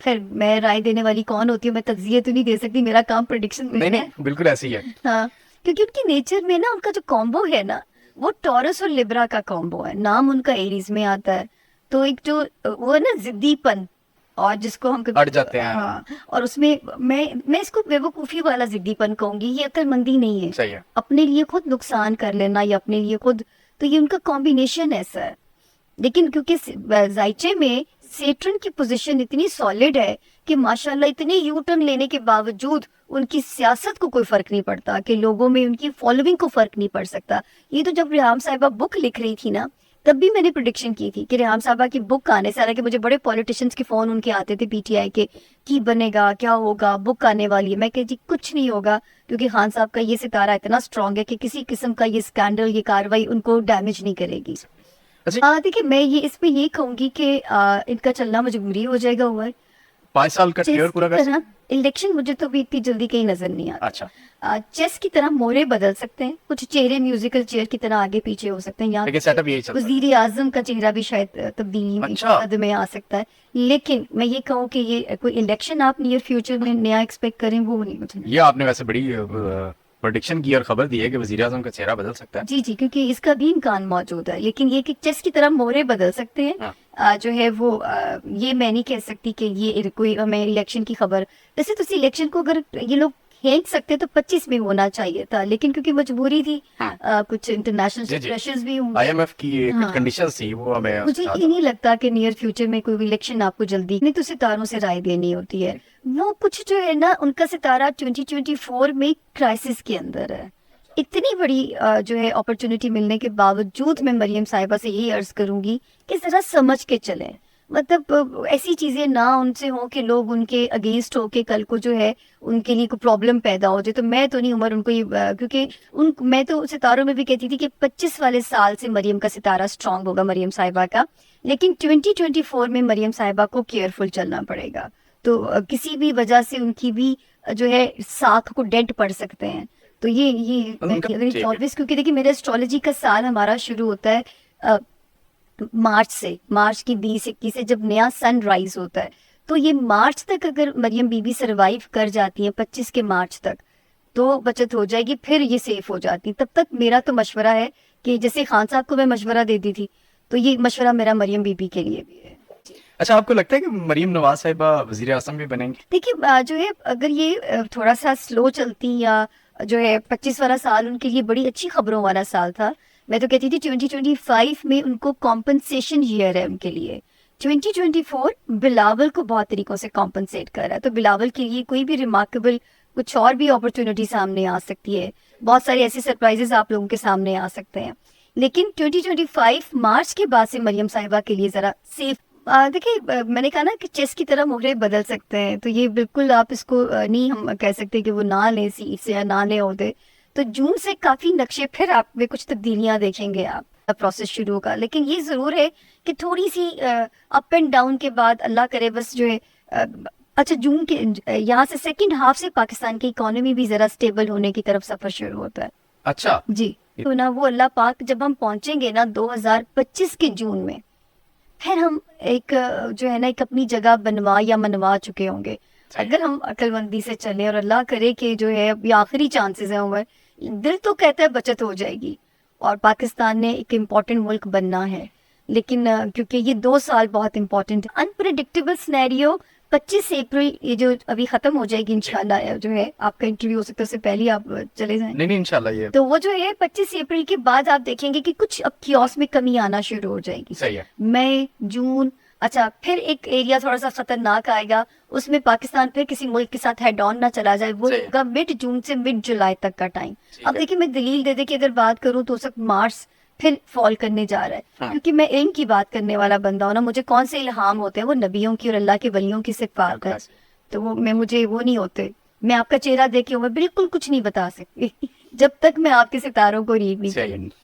फिर मैं राय देने वाली कौन होती हूँ? मैं तज्जिये तो नहीं दे सकती, मेरा काम प्रेडिक्शन नहीं देना है। नहीं, बिल्कुल ऐसी है। हाँ, क्योंकि उनकी नेचर में ना उनका जो कॉम्बो है ना, वो टॉरस और लिब्रा का कॉम्बो है। नाम उनका एरीज में आता है। तो एक जो वो है ना जिद्दीपन, और जिसको हम अड़ कभी जाते हैं। हाँ, और उसमें मैं इसको बेवकूफी वाला जिद्दीपन कहूंगी, ये अक्लमंदी नहीं है। सही है। अपने लिए खुद नुकसान कर लेना या अपने लिए खुद, तो ये उनका कॉम्बिनेशन ऐसा है। लेकिन क्योंकि जायचे में सेट्रन की पोजीशन इतनी सॉलिड है कि माशाल्लाह इतने यू टर्न लेने के बावजूद उनकी सियासत को कोई फर्क नहीं पड़ता, कि लोगों में उनकी फॉलोइंग को फर्क नहीं पड़ सकता। ये तो जब रेहाम साहिबा बुक लिख रही थी ना, तब भी मैंने प्रिडिक्शन की थी कि रेहाम साहिबा की बुक आने से, हालांकि मुझे बड़े पॉलिटिशियंस के फोन उनके आते थे पीटीआई के, की बनेगा क्या होगा, बुक आने वाली है। मैं कहती कुछ नहीं होगा, क्योंकि खान साहब का ये सितारा इतना स्ट्रांग है कि किसी किस्म का ये स्कैंडल, ये कार्रवाई उनको डैमेज नहीं करेगी। अच्छा, देखिए मैं ये इसमें ये कहूंगी कि इनका चलना मजबूरी हो जाएगा हुआ है। 5 साल का चेस टेन्योर की पूरा कर तरह सकते इलेक्शन मुझे तो भी इतनी जल्दी कहीं नजर नहीं हैं। आता। अच्छा, चेस की तरह मोरे बदल सकते हैं, कुछ चेहरे म्यूजिकल चेयर की तरह आगे पीछे हो सकते हैं। यहाँ लेकिन सेटअप यही चलता है। वजीर आजम का चेहरा भी शायद तब्दीली में अच्छा, कद में आ सकता है। लेकिन मैं ये कहूँ कि ये कोई इलेक्शन आप नियर फ्यूचर में नया एक्सपेक्ट करें, वो नहीं मुझे। ये आपने वैसे बड़ी प्रोडिक्शन की और खबर दी है कि वजीर आजम का चेहरा बदल सकता है। जी जी, क्योंकि इसका भी इम्कान मौजूद है। लेकिन ये कि चेस की तरह मोहरे बदल सकते हैं, हाँ। जो है वो ये मैं नहीं कह सकती कि ये कोई हमें इलेक्शन की खबर। वैसे तो इलेक्शन को अगर ये लोग खेल सकते तो 25 में होना चाहिए था, लेकिन क्योंकि मजबूरी थी, हाँ। कुछ इंटरनेशनल जी जी, प्रेशर्स भी होंगे। आईएमएफ की कुछ हाँ, कंडीशंस थी, वो हमें मुझे समझा ये था। नहीं लगता कि नियर फ्यूचर में कोई इलेक्शन आपको जल्दी नहीं, तो सितारों से राय देनी होती है। वो कुछ जो है ना, उनका सितारा 2024 में क्राइसिस के अंदर है। इतनी बड़ी जो है अपॉर्चुनिटी मिलने के बावजूद मैं मरियम साहिबा से यही अर्ज करूंगी कि जरा समझ के चलें। मतलब ऐसी चीजें ना उनसे हो कि लोग उनके अगेंस्ट हो के कल को जो है उनके लिए कोई प्रॉब्लम पैदा हो जाए। तो मैं तो नहीं उमर उनको ये क्योंकि उन मैं तो सितारों में भी कहती थी कि 25 वाले साल से मरियम का सितारा स्ट्रांग होगा, मरियम साहिबा का। लेकिन 2024 में मरियम साहिबा को केयरफुल चलना पड़ेगा। तो किसी भी वजह से उनकी भी जो है साख को डेंट पड़ सकते हैं। तो ये उनका अगर ठीक है। 24, क्योंकि देखिए मेरे एस्ट्रोलॉजी का साल हमारा शुरू होता है मार्च से, मार्च की 20-21 से जब नया सन राइज होता है। तो ये मार्च तक अगर मरियम बीबी सरवाइव कर जाती है, 25 के मार्च तक, तो बचत हो जाएगी, फिर ये सेफ हो जाती। तब तक मेरा तो मशवरा है कि जैसे खान साहब को मैं मशवरा देती थी, तो ये मशवरा मेरा मरियम बीबी के लिए भी है। अच्छा, आपको लगता है कि मरीम नवाज साहिबा वजीर आजम भी बनेंगे? देखिए जो है अगर ये थोड़ा सा स्लो चलती, या जो है 25 वाला साल उनके लिए बड़ी अच्छी खबरों वाला साल था। मैं तो कहती थी 2025 में उनको कॉम्पनसेशन ईयर है उनके लिए। 2024 बिलावल को बहुत तरीकों से कॉम्पनसेट कर रहा है, तो बिलावल के लिए कोई भी रिमार्केबल कुछ और भी अपॉर्चुनिटी सामने आ सकती है। बहुत सारे ऐसे सरप्राइजेस आप लोगों के सामने आ सकते हैं। लेकिन 2025 मार्च के बाद से मरियम साहिबा के लिए जरा सेफ। देखिए मैंने कहा ना कि चेस की तरह मोहरे बदल सकते हैं, तो ये बिल्कुल आप इसको नहीं हम कह सकते कि वो ना लें सीट से या ना लें ओहदे। तो जून से काफी नक्शे फिर आप में कुछ तब्दीलियां देखेंगे आप, प्रोसेस शुरू होगा। लेकिन ये जरूर है कि थोड़ी सी अप एंड डाउन के बाद अल्लाह करे बस जो है अच्छा जून के यहाँ से सेकंड हाफ से पाकिस्तान की इकोनॉमी भी जरा स्टेबल होने की तरफ सफर शुरू होता है। अच्छा। जी, तो ना वो अल्लाह पाक जब हम पहुंचेंगे ना 2025 के जून में, फिर हम एक जो है ना एक अपनी जगह बनवा या मनवा चुके होंगे। सही। अगर हम अक्लमंदी से चलें, और अल्लाह करे कि जो है अभी आखिरी चांसेस हैं उमर, दिल तो कहता है बचत हो जाएगी और पाकिस्तान ने एक इम्पॉर्टेंट मुल्क बनना है। लेकिन क्योंकि ये 2 साल बहुत इम्पोर्टेंट है, अनप्रिडिक्टेबल सिनेरियो। 25 अप्रैल ये जो अभी खत्म हो जाएगी इंशाल्लाह, जो है आपका इंटरव्यू हो सकता है उससे पहले आप चले जाएं। नहीं नहीं, इंशाल्लाह ये तो वो जो है 25 अप्रैल के बाद आप देखेंगे कि कुछ अब कियोस्क में कमी आना शुरू हो जाएगी। सही है। मई जून, अच्छा फिर एक एरिया थोड़ा सा खतरनाक आएगा, उसमें पाकिस्तान फिर किसी मुल्क के साथ हेड ऑन ना चला जाए, वो सही है। होगा मिड जून से मिड जुलाई तक का टाइम। ठीक अब है। देखिए मैं दलील दे दे के अगर बात करूं तो सब मार्च फिर फॉल करने जा रहा है। हाँ। क्योंकि मैं इल्म की बात करने वाला बंदा हूं ना, मुझे कौन से इल्हाम होते हैं, वो नबियों की और अल्लाह के वलियों की सिफात है। बिल्कुल ऐसे। तो वो मैं मुझे वो नहीं होते। मैं आपका चेहरा देख के मैं बिल्कुल कुछ नहीं बता सकती जब तक मैं आपके सितारों को रीड नहीं सही करूंगी। है।